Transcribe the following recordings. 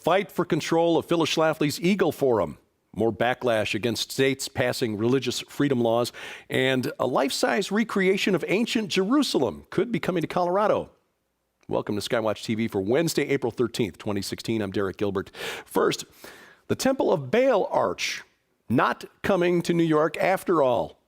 fight for control of Phyllis Schlafly's Eagle Forum. More backlash against states passing religious freedom laws, and a life-size recreation of ancient Jerusalem could be coming to Colorado. Welcome to SkyWatch TV for Wednesday, April 13th, 2016. I'm Derek Gilbert. First, the Temple of Baal Arch, not coming to New York after all.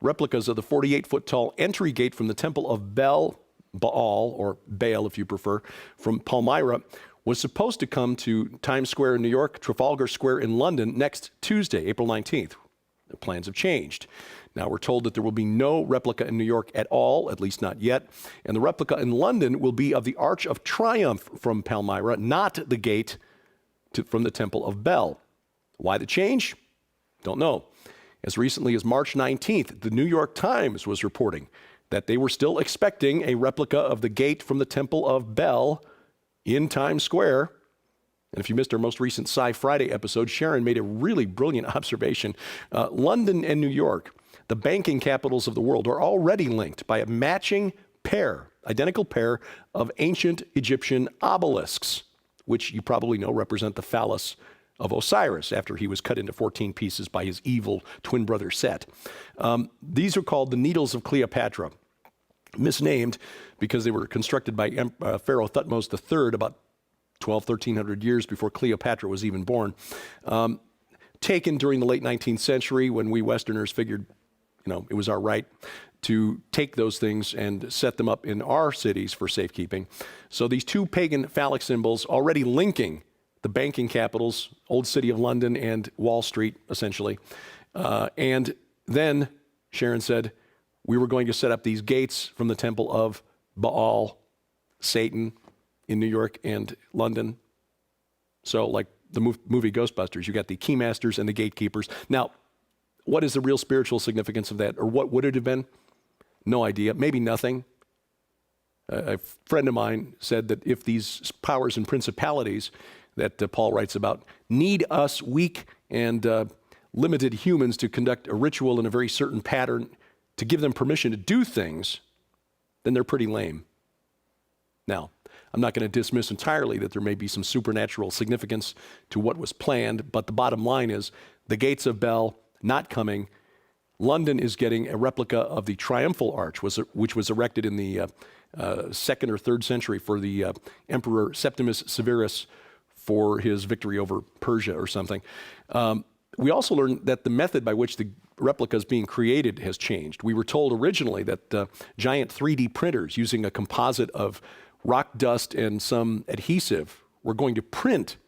Replicas of the 48-foot tall entry gate from the Temple of Baal, or Baal if you prefer, from Palmyra, was supposed to come to Times Square in New York, Trafalgar Square in London next Tuesday, April 19th. The plans have changed. Now we're told that there will be no replica in New York at all, at least not yet. And the replica in London will be of the Arch of Triumph from Palmyra, not the gate from the Temple of Baal. Why the change? Don't know. As recently as March 19th, the New York Times was reporting that they were still expecting a replica of the gate from the Temple of Baal in Times Square. And if you missed our most recent Sci Friday episode, Sharon made a really brilliant observation. London and New York, the banking capitals of the world, are already linked by a matching pair, identical pair of ancient Egyptian obelisks, which you probably know represent the phallus of Osiris after he was cut into 14 pieces by his evil twin brother Set. These are called the Needles of Cleopatra, misnamed because they were constructed by Pharaoh Thutmose III about 1,300 years before Cleopatra was even born. Taken during the late 19th century when we Westerners figured, it was our right to take those things and set them up in our cities for safekeeping. So these two pagan phallic symbols already linking the banking capitals, Old City of London and Wall Street, essentially. And then Sharon said, we were going to set up these gates from the Temple of Baal, Satan, in New York and London. So like the movie Ghostbusters, you got the keymasters and the gatekeepers. Now, what is the real spiritual significance of that? Or what would it have been? No idea. Maybe nothing. A friend of mine said that if these powers and principalities that Paul writes about need us weak and limited humans to conduct a ritual in a very certain pattern to give them permission to do things, then they're pretty lame. Now, I'm not going to dismiss entirely that there may be some supernatural significance to what was planned, but the bottom line is the gates of Baal not coming. London is getting a replica of the Triumphal Arch, which was erected in the 2nd or 3rd century for the Emperor Septimus Severus for his victory over Persia or something. We also learned that the method by which the replica is being created has changed. We were told originally that giant 3D printers using a composite of rock dust and some adhesive were going to print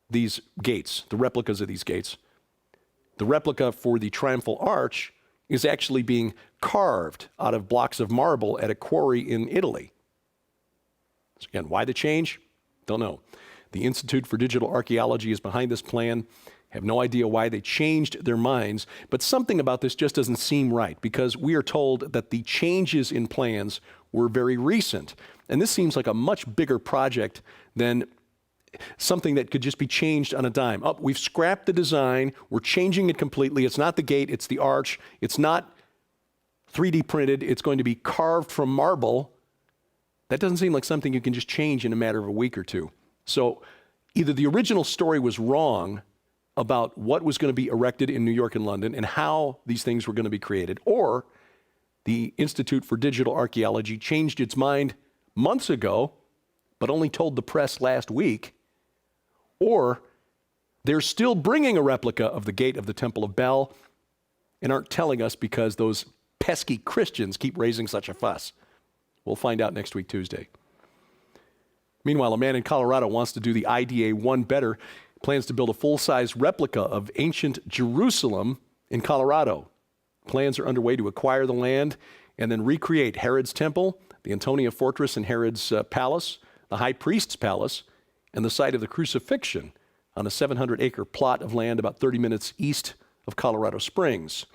these gates, the replicas of these gates. The replica for the Triumphal Arch is actually being carved out of blocks of marble at a quarry in Italy. So again, why the change? Don't know. The Institute for Digital Archaeology is behind this plan. Have no idea why they changed their minds, but something about this just doesn't seem right because we are told that the changes in plans were very recent. And this seems like a much bigger project than something that could just be changed on a dime. Oh, we've scrapped the design, we're changing it completely. It's not the gate, it's the arch. It's not 3D printed, it's going to be carved from marble. That doesn't seem like something you can just change in a matter of a week or two. So either the original story was wrong about what was going to be erected in New York and London and how these things were going to be created, or the Institute for Digital Archaeology changed its mind months ago, but only told the press last week, or they're still bringing a replica of the gate of the Temple of Baal and aren't telling us because those pesky Christians keep raising such a fuss. We'll find out next week, Tuesday. Meanwhile, a man in Colorado wants to do the IDA one better, plans to build a full-size replica of ancient Jerusalem in Colorado. Plans are underway to acquire the land and then recreate Herod's temple, the Antonia Fortress and Herod's palace, the high priest's palace, and the site of the crucifixion on a 700-acre plot of land about 30 minutes east of Colorado Springs.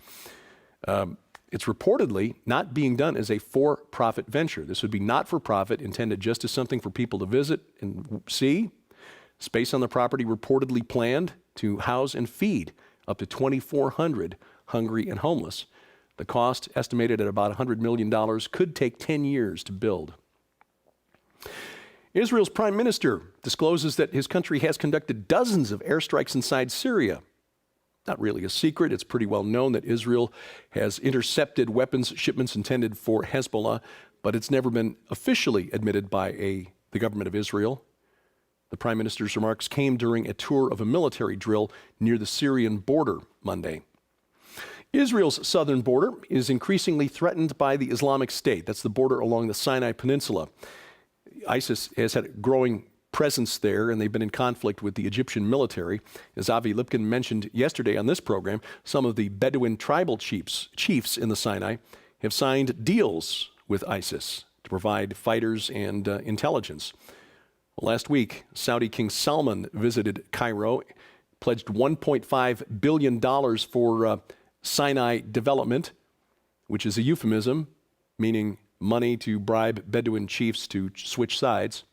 It's reportedly not being done as a for-profit venture. This would be not-for-profit, intended just as something for people to visit and see. Space on the property reportedly planned to house and feed up to 2,400 hungry and homeless. The cost, estimated at about $100 million, could take 10 years to build. Israel's prime minister discloses that his country has conducted dozens of airstrikes inside Syria. Not really a secret. It's pretty well known that Israel has intercepted weapons shipments intended for Hezbollah, but it's never been officially admitted by the government of Israel. The prime minister's remarks came during a tour of a military drill near the Syrian border Monday. Israel's southern border is increasingly threatened by the Islamic State. That's the border along the Sinai Peninsula. ISIS has had a growing presence there, and they've been in conflict with the Egyptian military. As Avi Lipkin mentioned yesterday on this program, some of the Bedouin tribal chiefs in the Sinai have signed deals with ISIS to provide fighters and intelligence. Last week, Saudi King Salman visited Cairo, pledged $1.5 billion for Sinai development, which is a euphemism, meaning money to bribe Bedouin chiefs to switch sides.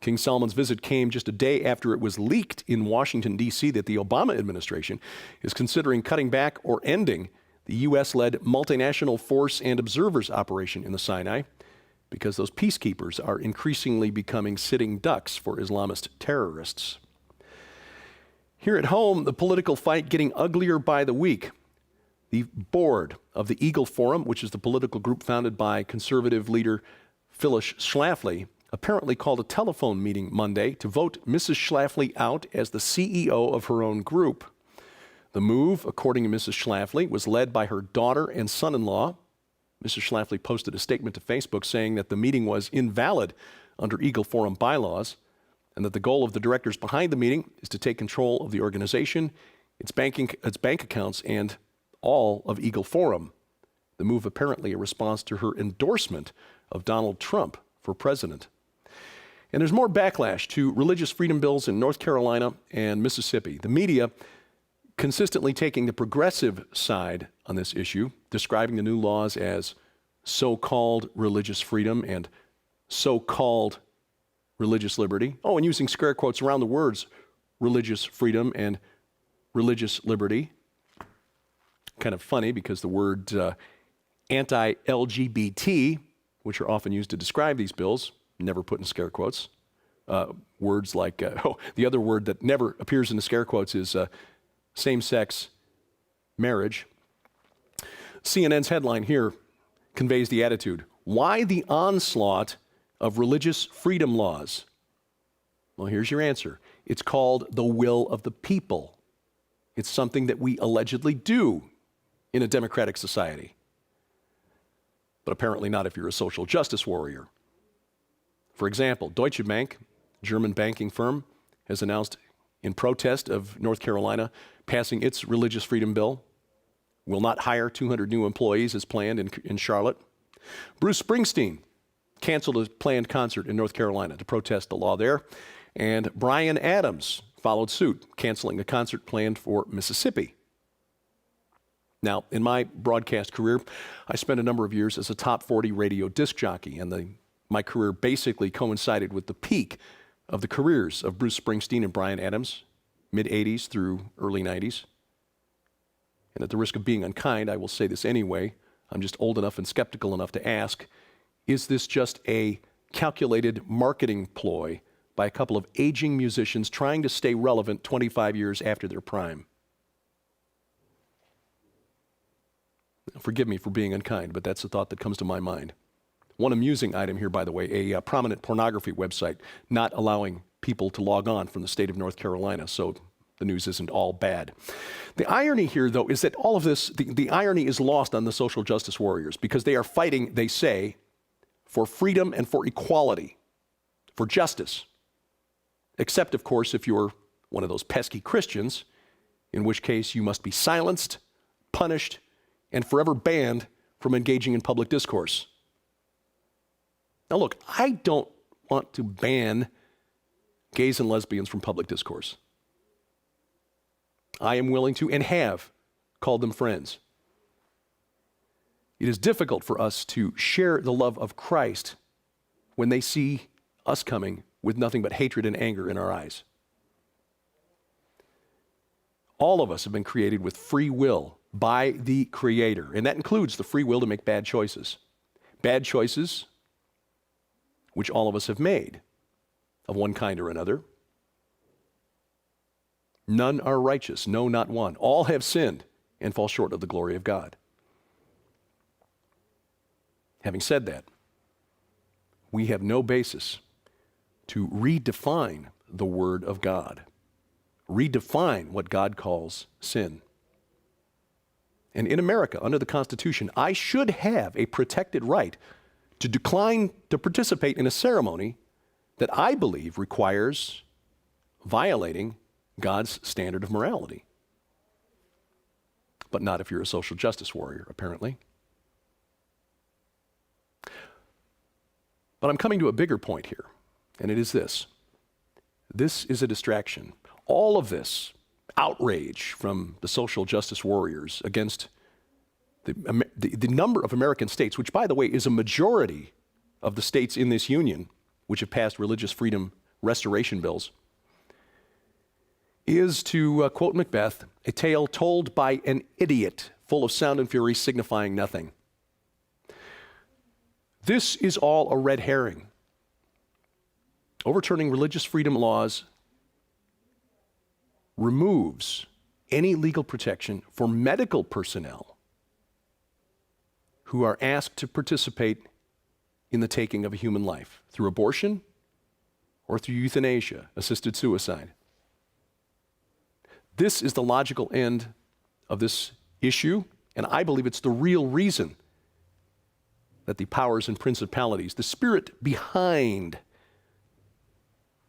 King Salman's visit came just a day after it was leaked in Washington, D.C., that the Obama administration is considering cutting back or ending the U.S.-led multinational force and observers operation in the Sinai because those peacekeepers are increasingly becoming sitting ducks for Islamist terrorists. Here at home, the political fight getting uglier by the week. The board of the Eagle Forum, which is the political group founded by conservative leader Phyllis Schlafly, apparently called a telephone meeting Monday to vote Mrs. Schlafly out as the CEO of her own group. The move, according to Mrs. Schlafly, was led by her daughter and son-in-law. Mrs. Schlafly posted a statement to Facebook saying that the meeting was invalid under Eagle Forum bylaws and that the goal of the directors behind the meeting is to take control of the organization, its bank accounts, and all of Eagle Forum. The move apparently a response to her endorsement of Donald Trump for president. And there's more backlash to religious freedom bills in North Carolina and Mississippi. The media consistently taking the progressive side on this issue, describing the new laws as so-called religious freedom and so-called religious liberty. Oh, and using scare quotes around the words religious freedom and religious liberty. Kind of funny because the word anti-LGBT, which are often used to describe these bills, never put in scare quotes. Words like, the other word that never appears in the scare quotes is same-sex marriage. CNN's headline here conveys the attitude. Why the onslaught of religious freedom laws? Well, here's your answer. It's called the will of the people. It's something that we allegedly do in a democratic society. But apparently not if you're a social justice warrior. For example, Deutsche Bank, German banking firm, has announced in protest of North Carolina passing its religious freedom bill, will not hire 200 new employees as planned in Charlotte. Bruce Springsteen canceled a planned concert in North Carolina to protest the law there. And Bryan Adams followed suit, canceling a concert planned for Mississippi. Now, in my broadcast career, I spent a number of years as a top 40 radio disc jockey, and my career basically coincided with the peak of the careers of Bruce Springsteen and Bryan Adams, mid-'80s through early '90s. And at the risk of being unkind, I will say this anyway. I'm just old enough and skeptical enough to ask, is this just a calculated marketing ploy by a couple of aging musicians trying to stay relevant 25 years after their prime? Forgive me for being unkind, but that's the thought that comes to my mind. One amusing item here, by the way, a prominent pornography website not allowing people to log on from the state of North Carolina, so the news isn't all bad. The irony here, though, is that all of this, the irony is lost on the social justice warriors because they are fighting, they say, for freedom and for equality, for justice. Except, of course, if you're one of those pesky Christians, in which case you must be silenced, punished, and forever banned from engaging in public discourse. Now look, I don't want to ban gays and lesbians from public discourse. I am willing to and have called them friends. It is difficult for us to share the love of Christ when they see us coming with nothing but hatred and anger in our eyes. All of us have been created with free will by the Creator, and that includes the free will to make bad choices. Bad choices which all of us have made. of one kind or another. None are righteous, no, not one. All have sinned and fall short of the glory of God. Having said that, we have no basis to redefine the Word of God, redefine what God calls sin. And in America, under the Constitution, I should have a protected right to decline to participate in a ceremony that I believe requires violating God's standard of morality. But not if you're a social justice warrior, apparently. But I'm coming to a bigger point here, and it is this. This is a distraction. All of this outrage from the social justice warriors against the number of American states, which, by the way, is a majority of the states in this union, which have passed religious freedom restoration bills, is, to quote Macbeth, a tale told by an idiot, full of sound and fury, signifying nothing. This is all a red herring. Overturning religious freedom laws removes any legal protection for medical personnel who are asked to participate in the taking of a human life through abortion or through euthanasia, assisted suicide. This is the logical end of this issue, and I believe it's the real reason that the powers and principalities, the spirit behind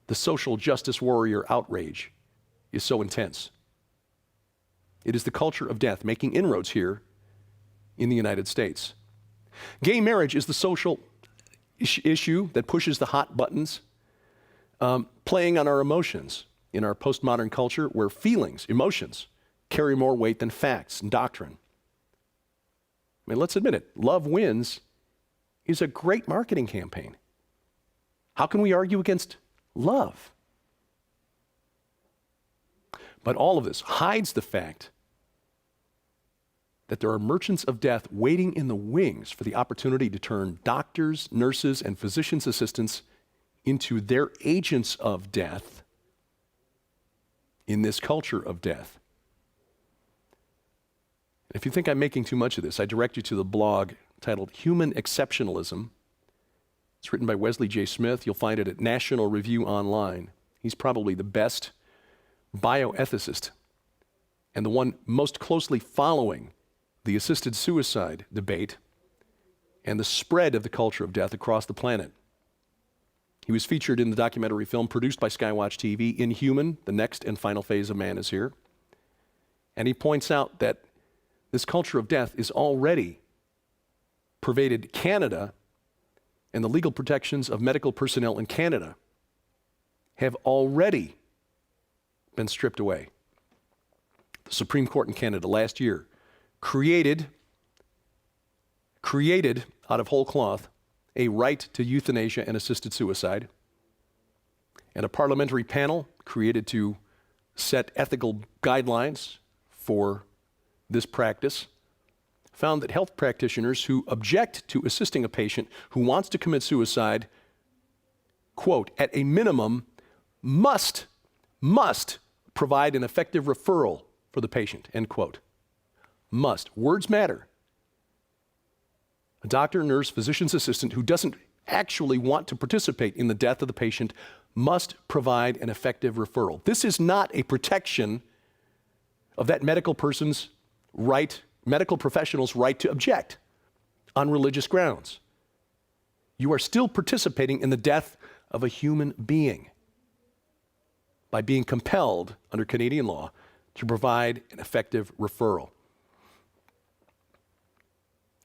the social justice warrior outrage, is so intense. It is the culture of death making inroads here in the United States. Gay marriage is the social issue that pushes the hot buttons, playing on our emotions in our postmodern culture where feelings, emotions, carry more weight than facts and doctrine. I mean, let's admit it, love wins is a great marketing campaign. How can we argue against love? But all of this hides the fact that there are merchants of death waiting in the wings for the opportunity to turn doctors, nurses, and physicians' assistants into their agents of death in this culture of death. If you think I'm making too much of this, I direct you to the blog titled Human Exceptionalism. It's written by Wesley J. Smith. You'll find it at National Review Online. He's probably the best bioethicist and the one most closely following the assisted suicide debate and the spread of the culture of death across the planet. He was featured in the documentary film produced by SkyWatchTV, Inhuman, The Next and Final Phase of Man is Here. And he points out that this culture of death is already pervaded Canada, and the legal protections of medical personnel in Canada have already been stripped away. The Supreme Court in Canada last year created out of whole cloth a right to euthanasia and assisted suicide, and a parliamentary panel created to set ethical guidelines for this practice found that health practitioners who object to assisting a patient who wants to commit suicide, quote, at a minimum, must provide an effective referral for the patient, end quote. Must. Words matter. A doctor, nurse, physician's assistant who doesn't actually want to participate in the death of the patient must provide an effective referral. This is not a protection of that medical person's right, medical professional's right to object on religious grounds. You are still participating in the death of a human being by being compelled under Canadian law to provide an effective referral.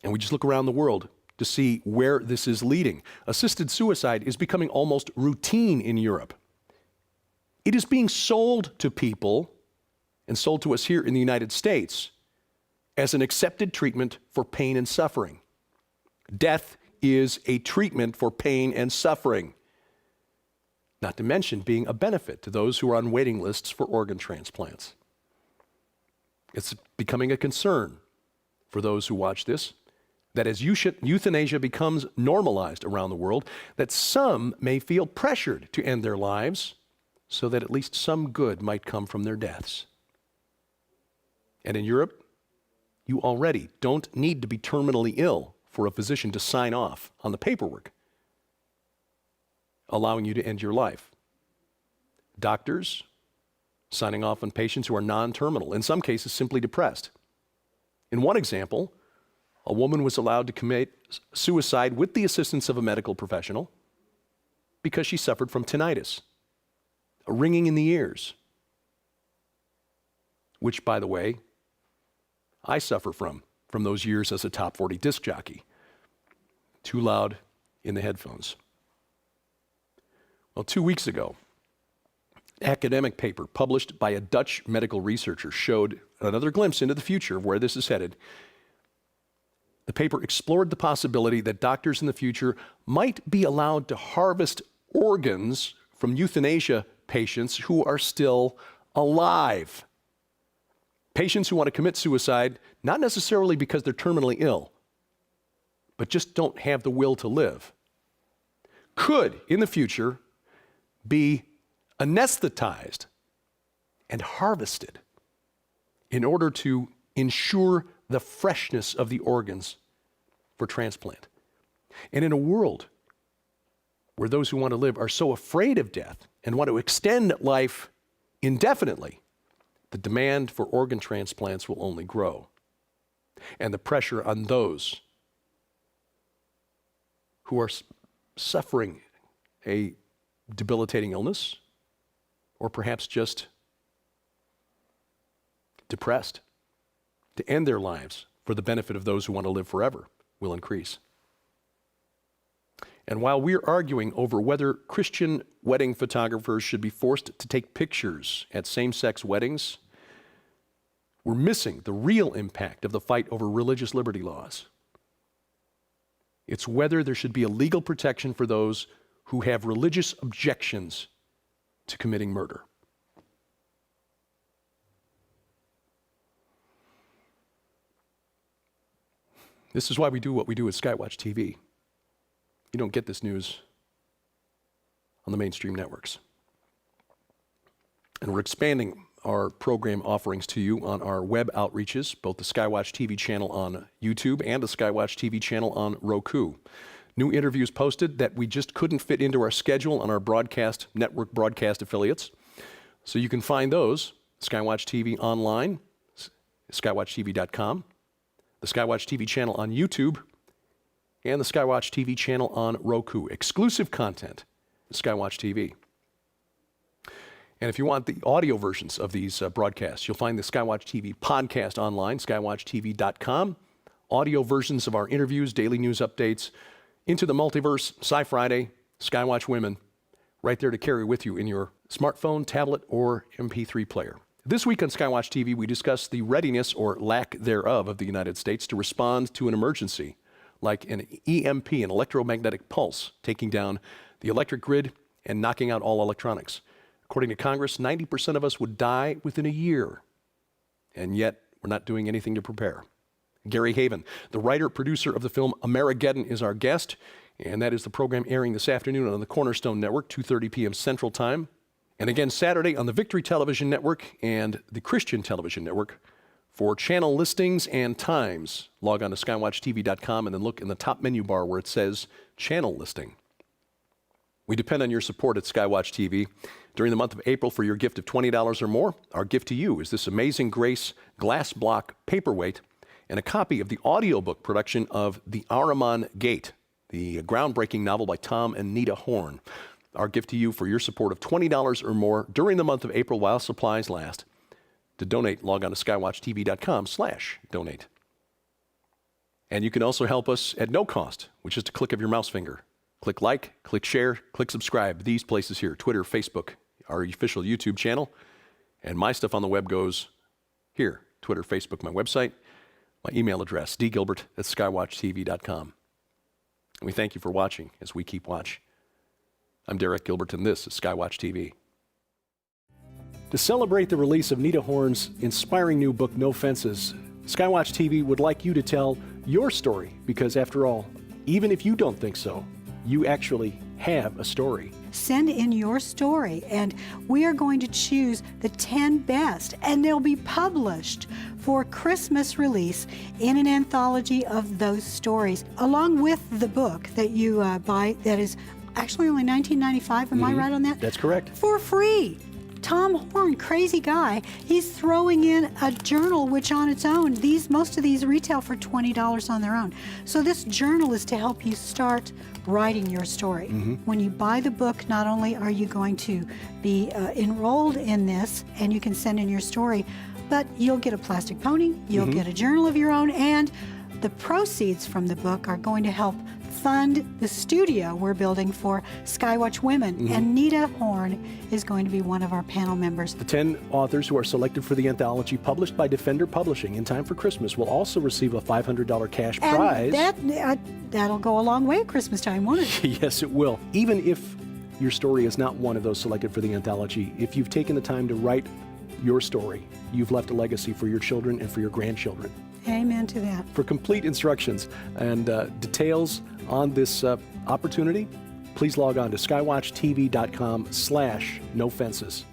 And we just look around the world to see where this is leading. Assisted suicide is becoming almost routine in Europe. It is being sold to people and sold to us here in the United States as an accepted treatment for pain and suffering. Death is a treatment for pain and suffering, not to mention being a benefit to those who are on waiting lists for organ transplants. It's becoming a concern for those who watch this. that as euthanasia becomes normalized around the world, that some may feel pressured to end their lives so that at least some good might come from their deaths. And in Europe, you already don't need to be terminally ill for a physician to sign off on the paperwork allowing you to end your life. Doctors signing off on patients who are non-terminal, in some cases simply depressed. In one example, a woman was allowed to commit suicide with the assistance of a medical professional because she suffered from tinnitus, a ringing in the ears, which, by the way, I suffer from those years as a top 40 disc jockey. Too loud in the headphones. Well, 2 weeks ago, an academic paper published by a Dutch medical researcher showed another glimpse into the future of where this is headed. The paper explored the possibility that doctors in the future might be allowed to harvest organs from euthanasia patients who are still alive. Patients who want to commit suicide, not necessarily because they're terminally ill, but just don't have the will to live, could, in the future, be anesthetized and harvested in order to ensure the freshness of the organs for transplant. And in a world where those who want to live are so afraid of death and want to extend life indefinitely, the demand for organ transplants will only grow. And the pressure on those who are suffering a debilitating illness, or perhaps just depressed, to end their lives for the benefit of those who want to live forever, will increase. And while we're arguing over whether Christian wedding photographers should be forced to take pictures at same-sex weddings, we're missing the real impact of the fight over religious liberty laws. It's whether there should be a legal protection for those who have religious objections to committing murder. This is why we do what we do at SkyWatchTV. You don't get this news on the mainstream networks. And we're expanding our program offerings to you on our web outreaches, both the SkyWatchTV channel on YouTube and the SkyWatchTV channel on Roku. New interviews posted that we just couldn't fit into our schedule on our broadcast network broadcast affiliates. So you can find those, SkyWatchTV online, skywatchtv.com, the SkyWatchTV channel on YouTube, and the SkyWatchTV channel on Roku. Exclusive content, SkyWatchTV. And if you want the audio versions of these broadcasts, you'll find the SkyWatchTV podcast online, skywatchtv.com. Audio versions of our interviews, daily news updates, Into the Multiverse, Sci-Friday, Skywatch Women, right there to carry with you in your smartphone, tablet, or MP3 player. This week on SkyWatch TV, we discuss the readiness or lack thereof of the United States to respond to an emergency, like an EMP, an electromagnetic pulse, taking down the electric grid and knocking out all electronics. According to Congress, 90% of us would die within a year, and yet we're not doing anything to prepare. Gary Haven, the writer-producer of the film Amerigeddon, is our guest, and that is the program airing this afternoon on the Cornerstone Network, 2:30 p.m. Central Time, and again Saturday on the Victory Television Network and the Christian Television Network. For channel listings and times, log on to skywatchtv.com and then look in the top menu bar where it says Channel Listing. We depend on your support at SkyWatch TV. During the month of April, for your gift of $20 or more, our gift to you is this Amazing Grace glass block paperweight and a copy of the audiobook production of The Ahriman Gate, the groundbreaking novel by Tom and Nita Horn. Our gift to you for your support of $20 or more during the month of April while supplies last. To donate, log on to skywatchtv.com/donate. And you can also help us at no cost, which is the click of your mouse finger. Click like, click share, click subscribe. These places here, Twitter, Facebook, our official YouTube channel, and my stuff on the web goes here, Twitter, Facebook, my website, my email address, dgilbert@skywatchtv.com. And we thank you for watching as we keep watch. I'm Derek Gilbert, and this is SkyWatch TV. To celebrate the release of Nita Horn's inspiring new book, No Fences, SkyWatch TV would like you to tell your story, because after all, even if you don't think so, you actually have a story. Send in your story, and we are going to choose the 10 best, and they'll be published for Christmas release in an anthology of those stories, along with the book that you buy that is actually only $19.95. Am I right on that? That's correct. For free. Tom Horn, crazy guy, he's throwing in a journal, which on its own, most of these retail for $20 on their own. So this journal is to help you start writing your story. When you buy the book, not only are you going to be enrolled in this and you can send in your story, but you'll get a plastic pony, you'll get a journal of your own, and the proceeds from the book are going to help fund the studio we're building for Skywatch Women. And Nita Horn is going to be one of our panel members. The 10 authors who are selected for the anthology, published by Defender Publishing in time for Christmas, will also receive a $500 cash prize. That'll go a long way at Christmas time, won't it? Yes, it will. Even if your story is not one of those selected for the anthology, if you've taken the time to write your story, you've left a legacy for your children and for your grandchildren. Amen to that. For complete instructions and details on this opportunity, please log on to skywatchtv.com/nofences.